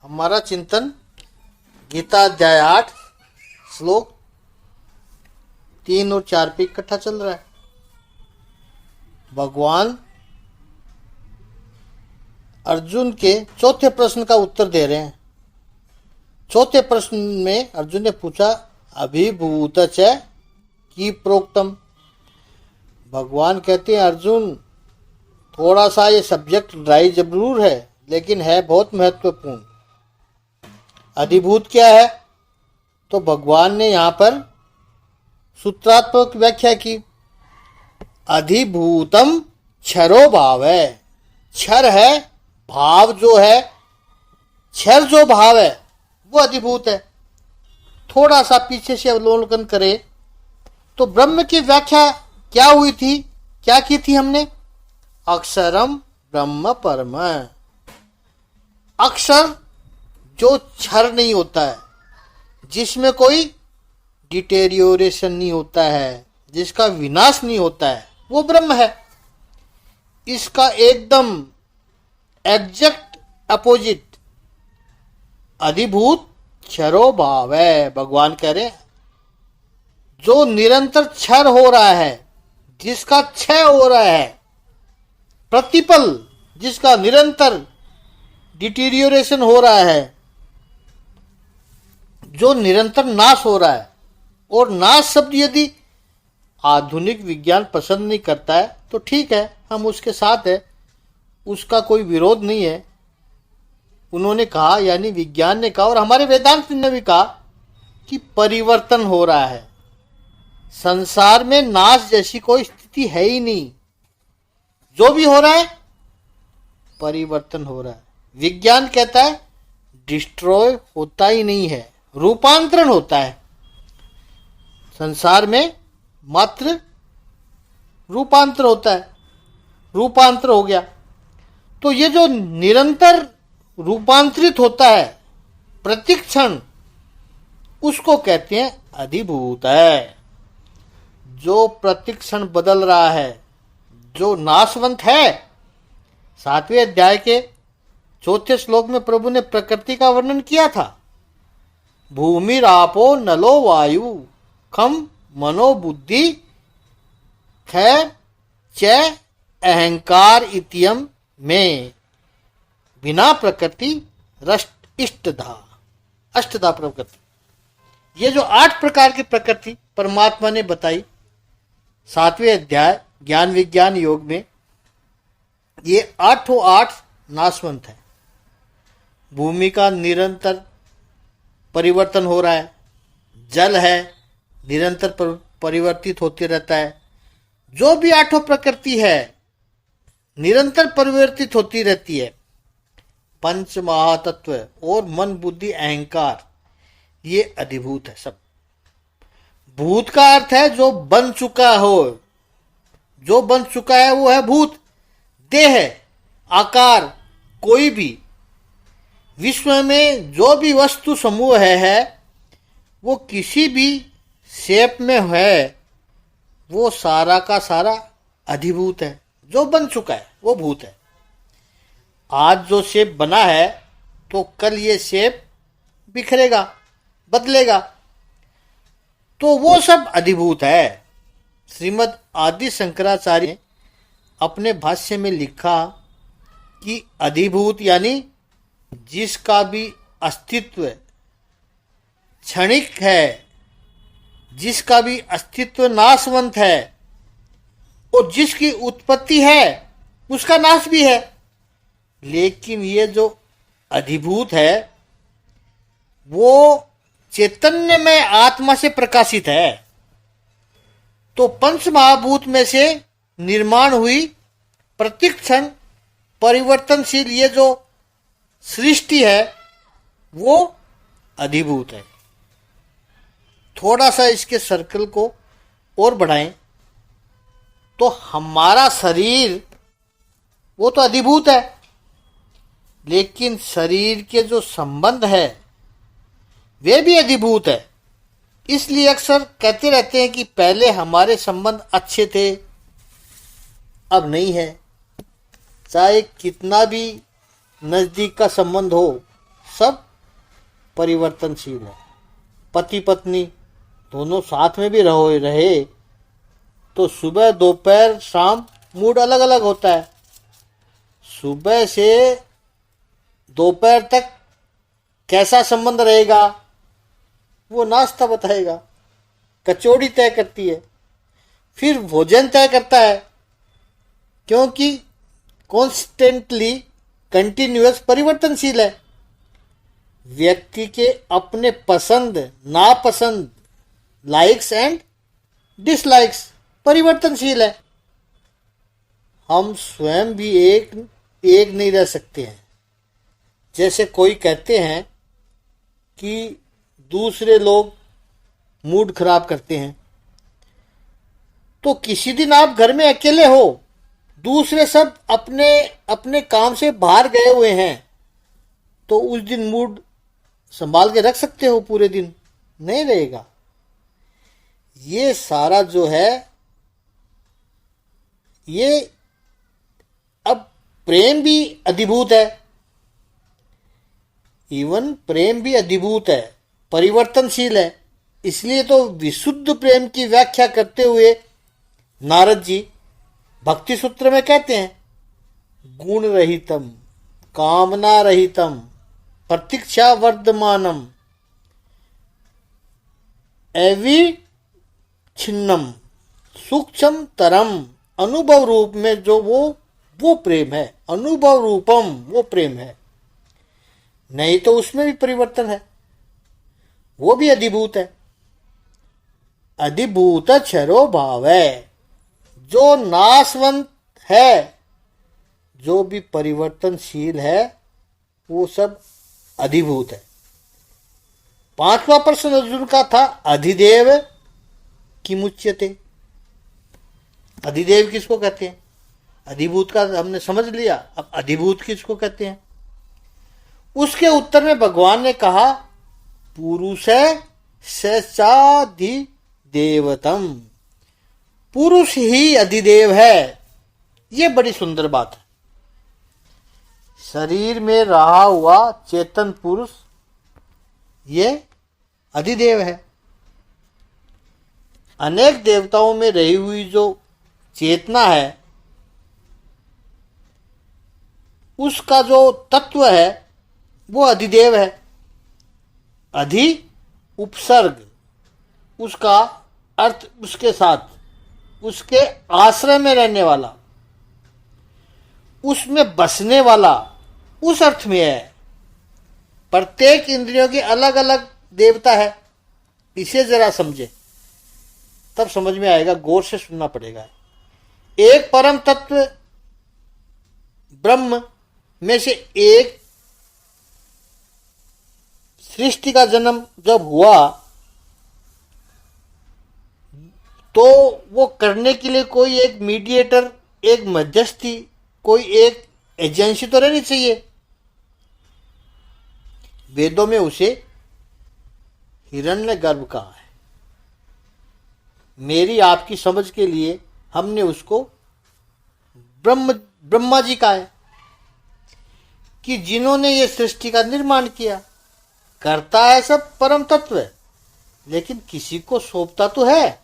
हमारा चिंतन गीता अध्याय 8 श्लोक 3 और 4 पे इकट्ठा चल रहा है। भगवान अर्जुन के चौथे प्रश्न का उत्तर दे रहे हैं। चौथे प्रश्न में अर्जुन ने पूछा अभिभूत च की प्रोक्तम। भगवान कहते हैं अर्जुन थोड़ा सा ये सब्जेक्ट ड्राई जरूर है लेकिन है बहुत महत्वपूर्ण। अधिभूत क्या है? तो भगवान ने यहाँ पर सूत्रात्मक व्याख्या की। अधिभूतम क्षरो भाव है। क्षर है, भाव जो है, क्षर जो भाव है वो अधिभूत है। थोड़ा सा पीछे से अवलोकन करें तो ब्रह्म की व्याख्या क्या हुई थी, क्या की थी हमने? अक्षरम ब्रह्म परम। अक्षर जो क्षर नहीं होता है, जिसमें कोई डिटेरियोरेशन नहीं होता है, जिसका विनाश नहीं होता है, वो ब्रह्म है। इसका एकदम एग्जैक्ट अपोजिट अधिभूत क्षरो भाव है। भगवान कह रहे जो निरंतर क्षर हो रहा है, जिसका क्षय हो रहा है, प्रतिपल जिसका निरंतर डिटीरियोरेशन हो रहा है, जो निरंतर नाश हो रहा है। और नाश शब्द यदि आधुनिक विज्ञान पसंद नहीं करता है तो ठीक है, हम उसके साथ है, उसका कोई विरोध नहीं है। उन्होंने कहा, यानी विज्ञान ने कहा और हमारे वेदांत ने भी कहा कि परिवर्तन हो रहा है। संसार में नाश जैसी कोई स्थिति है ही नहीं। जो भी हो रहा है परिवर्तन हो रहा है। विज्ञान कहता है डिस्ट्रॉय होता ही नहीं है, रूपांतरण होता है। संसार में मात्र रूपांतर होता है। रूपांतर हो गया तो ये जो निरंतर रूपांतरित होता है प्रतिक्षण, उसको कहते हैं अधिभूत है। जो प्रतिक्षण बदल रहा है, जो नाशवंत है। 7वें अध्याय के 4थे श्लोक में प्रभु ने प्रकृति का वर्णन किया था। भूमि रापो नलो वायु खम मनोबुद्धि ख च अहंकार इत्यम में बिना प्रकृति रष्ट इष्टधा। अष्टधा प्रकृति, ये जो 8 प्रकार की प्रकृति परमात्मा ने बताई 7वें अध्याय ज्ञान विज्ञान योग में, ये 8 नाशवंत है। भूमि का निरंतर परिवर्तन हो रहा है। जल है, निरंतर परिवर्तित होते रहता है। जो भी 8 प्रकृति है निरंतर परिवर्तित होती रहती है। पंच महातत्व और मन बुद्धि अहंकार, ये अधिभूत है सब। भूत का अर्थ है जो बन चुका हो। जो बन चुका है वो है भूत। देह, आकार, कोई भी विश्व में जो भी वस्तु समूह है वो किसी भी शेप में है, वो सारा का सारा अधिभूत है। जो बन चुका है वो भूत है। आज जो शेप बना है तो कल ये शेप बिखरेगा, बदलेगा, तो वो सब अधिभूत है। श्रीमद् आदि शंकराचार्य ने अपने भाष्य में लिखा कि अधिभूत यानी जिसका भी अस्तित्व क्षणिक है, जिसका भी अस्तित्व नाशवंत है, और जिसकी उत्पत्ति है उसका नाश भी है। लेकिन ये जो अधिभूत है वो चैतन्य में आत्मा से प्रकाशित है। तो पंच महाभूत में से निर्माण हुई प्रतिक्षण परिवर्तनशील ये जो सृष्टि है वो अधिभूत है। थोड़ा सा इसके सर्कल को और बढ़ाएं तो हमारा शरीर वो तो अधिभूत है, लेकिन शरीर के जो संबंध है वे भी अधिभूत है। इसलिए अक्सर कहते रहते हैं कि पहले हमारे संबंध अच्छे थे, अब नहीं है। चाहे कितना भी नजदीक का संबंध हो, सब परिवर्तनशील है। पति पत्नी दोनों साथ में भी रहे तो सुबह दोपहर शाम मूड अलग अलग होता है। सुबह से दोपहर तक कैसा संबंध रहेगा वो नाश्ता बताएगा, कचौड़ी तय करती है, फिर भोजन तय करता है, क्योंकि कॉन्स्टेंटली कंटिन्यूअस परिवर्तनशील है। व्यक्ति के अपने पसंद नापसंद, लाइक्स एंड डिसलाइक्स परिवर्तनशील है। हम स्वयं भी एक नहीं रह सकते हैं। जैसे कोई कहते हैं कि दूसरे लोग मूड खराब करते हैं, तो किसी दिन आप घर में अकेले हो, दूसरे सब अपने अपने काम से बाहर गए हुए हैं, तो उस दिन मूड संभाल के रख सकते हो? पूरे दिन नहीं रहेगा। ये सारा जो है, ये अब प्रेम भी अधिभूत है। इवन प्रेम भी अधिभूत है, परिवर्तनशील है। इसलिए तो विशुद्ध प्रेम की व्याख्या करते हुए नारद जी भक्ति सूत्र में कहते हैं, गुण रहितम कामना रहितम प्रतीक्षा वर्धमानम अविच्छिन्नम सूक्ष्म तरम। अनुभव रूप में जो वो प्रेम है, अनुभव रूपम वो प्रेम है। नहीं तो उसमें भी परिवर्तन है, वो भी अधिभूत है। अधिभूत क्षरो भाव है। जो नाशवंत है, जो भी परिवर्तनशील है, वो सब अधिभूत है। पांचवा प्रश्न अर्जुन का था, अधिदेव किमुच्यते। अधिदेव किसको कहते हैं? अधिभूत का हमने समझ लिया, अब अधिभूत किसको कहते हैं? उसके उत्तर में भगवान ने कहा, पुरुष सचाधिदेवतम। पुरुष ही अधिदेव है। ये बड़ी सुंदर बात है। शरीर में रहा हुआ चेतन पुरुष ये अधिदेव है। अनेक देवताओं में रही हुई जो चेतना है, उसका जो तत्व है वो अधिदेव है। अधि उपसर्ग, उसका अर्थ उसके साथ, उसके आश्रय में रहने वाला, उसमें बसने वाला, उस अर्थ में है। प्रत्येक इंद्रियों की अलग अलग देवता है। इसे जरा समझे तब समझ में आएगा, गौर से सुनना पड़ेगा। एक परम तत्व ब्रह्म में से एक सृष्टि का जन्म जब हुआ, तो वो करने के लिए कोई एक मीडिएटर, एक मध्यस्थी, कोई एक एजेंसी तो रहनी चाहिए। वेदों में उसे हिरण्यगर्भ कहा है। मेरी आपकी समझ के लिए हमने उसको ब्रह्मा जी कहा है, कि जिन्होंने ये सृष्टि का निर्माण किया। करता है सब परम तत्व, लेकिन किसी को सौंपता तो है।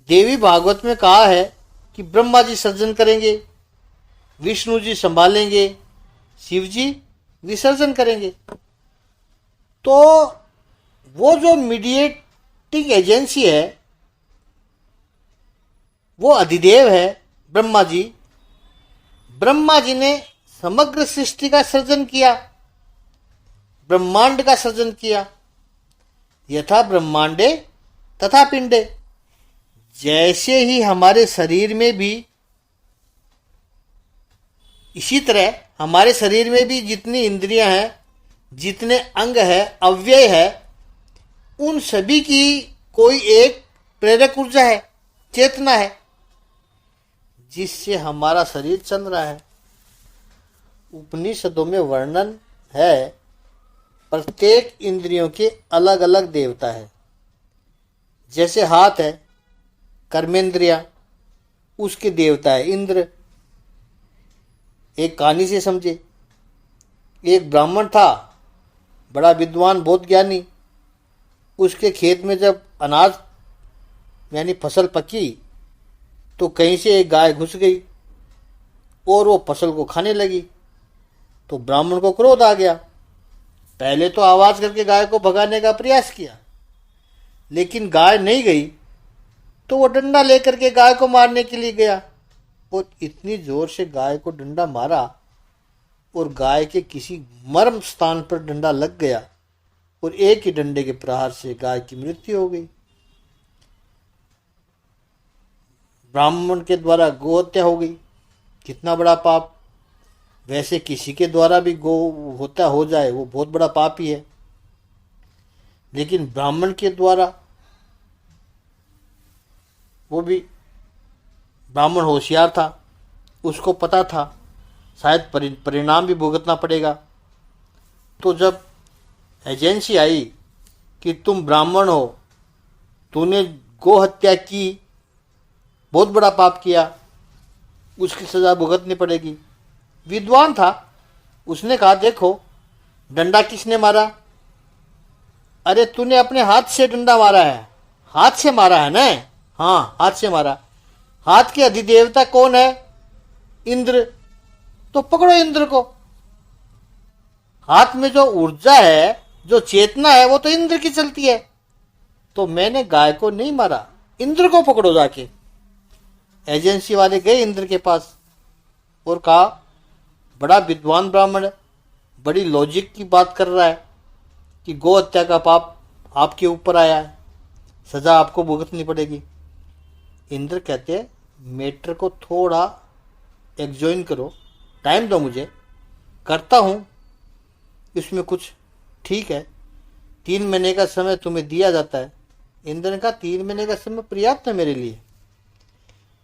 देवी भागवत में कहा है कि ब्रह्मा जी सर्जन करेंगे, विष्णु जी संभालेंगे, शिव जी विसर्जन करेंगे। तो वो जो मीडिएटिंग एजेंसी है वो अधिदेव है ब्रह्मा जी। ब्रह्मा जी ने समग्र सृष्टि का सर्जन किया, ब्रह्मांड का सर्जन किया। यथा ब्रह्मांडे तथा पिंडे। जैसे ही हमारे शरीर में भी, इसी तरह हमारे शरीर में भी जितनी इंद्रियां हैं, जितने अंग है, अव्यय है, उन सभी की कोई एक प्रेरक ऊर्जा है, चेतना है, जिससे हमारा शरीर चल रहा है। उपनिषदों में वर्णन है, प्रत्येक इंद्रियों के अलग अलग देवता है। जैसे हाथ है, कर्मेंद्रिया, उसके देवता है इंद्र। एक कहानी से समझे। एक ब्राह्मण था, बड़ा विद्वान, बहुत ज्ञानी। उसके खेत में जब अनाज यानी फसल पकी तो कहीं से एक गाय घुस गई और वो फसल को खाने लगी। तो ब्राह्मण को क्रोध आ गया। पहले तो आवाज करके गाय को भगाने का प्रयास किया, लेकिन गाय नहीं गई तो वो डंडा लेकर के गाय को मारने के लिए गया और इतनी जोर से गाय को डंडा मारा और गाय के किसी मर्म स्थान पर डंडा लग गया और एक ही डंडे के प्रहार से गाय की मृत्यु हो गई। ब्राह्मण के द्वारा गौ हत्या हो गई, कितना बड़ा पाप। वैसे किसी के द्वारा भी गौ हत्या हो जाए वो बहुत बड़ा पाप ही है, लेकिन ब्राह्मण के द्वारा, वो भी ब्राह्मण होशियार था, उसको पता था शायद परिणाम भी भुगतना पड़ेगा। तो जब एजेंसी आई कि तुम ब्राह्मण हो, तूने गौ हत्या की, बहुत बड़ा पाप किया, उसकी सजा भुगतनी पड़ेगी। विद्वान था, उसने कहा देखो डंडा किसने मारा? अरे तूने अपने हाथ से डंडा मारा है। हाथ से मारा है ना? हाँ, हाथ से मारा। हाथ के अधिदेवता कौन है? इंद्र। तो पकड़ो इंद्र को। हाथ में जो ऊर्जा है, जो चेतना है, वो तो इंद्र की चलती है। तो मैंने गाय को नहीं मारा, इंद्र को पकड़ो जाके। एजेंसी वाले गए इंद्र के पास और कहा बड़ा विद्वान ब्राह्मण है, बड़ी लॉजिक की बात कर रहा है कि गौ हत्या का पाप आपके ऊपर आया है, सजा आपको भुगतनी पड़ेगी। इंद्र कहते हैं मैटर को थोड़ा एग्जॉइन करो, टाइम दो मुझे, करता हूँ इसमें कुछ। ठीक है, 3 महीने का समय तुम्हें दिया जाता है। इंद्र ने कहा 3 महीने का समय पर्याप्त है मेरे लिए।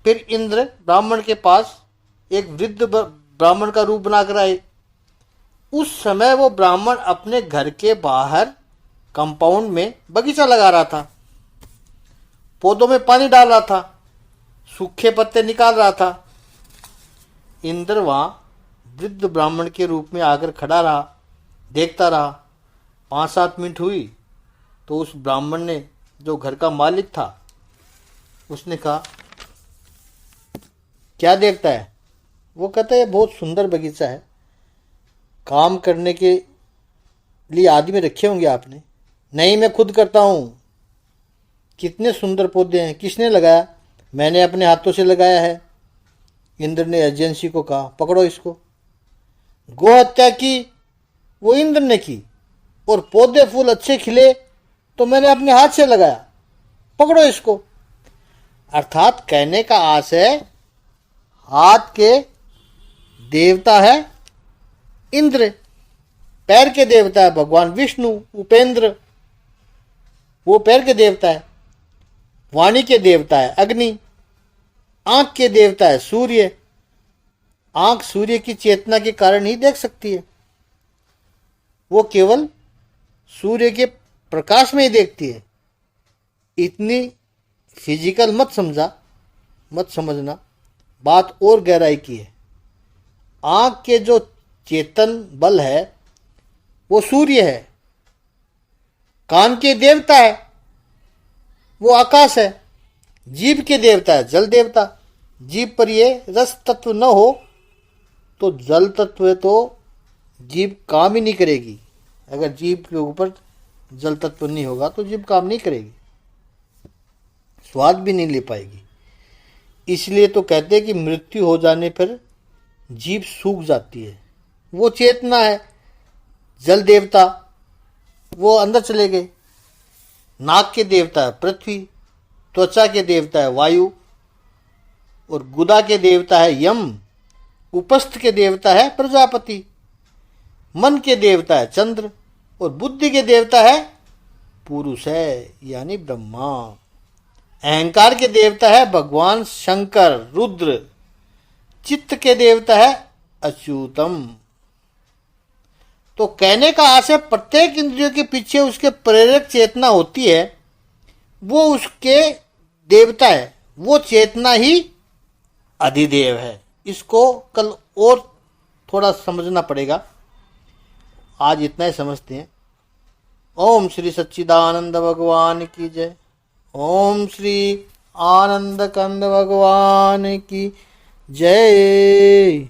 फिर इंद्र ब्राह्मण के पास एक वृद्ध ब्राह्मण का रूप बनाकर आए। उस समय वो ब्राह्मण अपने घर के बाहर कंपाउंड में बगीचा लगा रहा था, पौधों में पानी डाल रहा था, सूखे पत्ते निकाल रहा था। इंद्र वहां वृद्ध ब्राह्मण के रूप में आकर खड़ा रहा, देखता रहा। 5-7 मिनट हुई तो उस ब्राह्मण ने, जो घर का मालिक था, उसने कहा क्या देखता है? वो कहता है बहुत सुंदर बगीचा है, काम करने के लिए आदमी रखे होंगे आपने। नहीं, मैं खुद करता हूँ। कितने सुंदर पौधे हैं, किसने लगाया? मैंने अपने हाथों से लगाया है। इंद्र ने एजेंसी को कहा पकड़ो इसको। गौ हत्या की वो इंद्र ने की और पौधे फूल अच्छे खिले तो मैंने अपने हाथ से लगाया, पकड़ो इसको। अर्थात कहने का आशय, हाथ के देवता है इंद्र, पैर के देवता है भगवान विष्णु, उपेंद्र, वो पैर के देवता है। वाणी के देवता है अग्नि, आंख के देवता है सूर्य। आंख सूर्य की चेतना के कारण ही देख सकती है, वो केवल सूर्य के प्रकाश में ही देखती है। इतनी फिजिकल मत समझना, बात और गहराई की है। आंख के जो चेतन बल है वो सूर्य है। कान के देवता है वो आकाश है। जीभ के देवता है जल देवता। जीभ पर ये रस तत्व न हो तो जल तत्व तो जीभ काम ही नहीं करेगी। अगर जीभ के ऊपर जल तत्व नहीं होगा तो जीभ काम नहीं करेगी, स्वाद भी नहीं ले पाएगी। इसलिए तो कहते हैं कि मृत्यु हो जाने पर जीभ सूख जाती है। वो चेतना है जल देवता, वो अंदर चले गए। नाक के देवता है पृथ्वी, त्वचा के देवता है वायु और गुदा के देवता है यम, उपस्थ के देवता है प्रजापति, मन के देवता है चंद्र और बुद्धि के देवता है पुरुष है यानी ब्रह्मा। अहंकार के देवता है भगवान शंकर रुद्र, चित्त के देवता है अच्युतम। तो कहने का आशय, प्रत्येक इंद्रियों के पीछे उसके प्रेरक चेतना होती है, वो उसके देवता है, वो चेतना ही अधिदेव है। इसको कल और थोड़ा समझना पड़ेगा आज इतना ही समझते हैं। ओम श्री सच्चिदानंद भगवान की जय। ओम श्री आनंद कंद भगवान की जय।